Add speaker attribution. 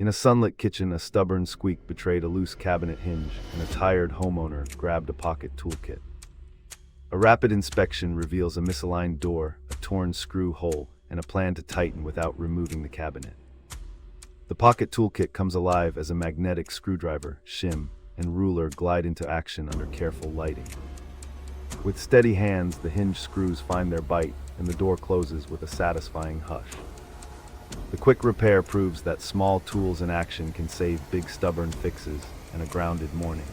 Speaker 1: In a sunlit kitchen, a stubborn squeak betrayed a loose cabinet hinge, and a tired homeowner grabbed a pocket toolkit. A rapid inspection reveals a misaligned door, a torn screw hole, and a plan to tighten without removing the cabinet. The pocket toolkit comes alive as a magnetic screwdriver, shim, and ruler glide into action under careful lighting. With steady hands, the hinge screws find their bite, and the door closes with a satisfying hush. The quick repair proves that small tools in action can save big stubborn fixes and a grounded morning.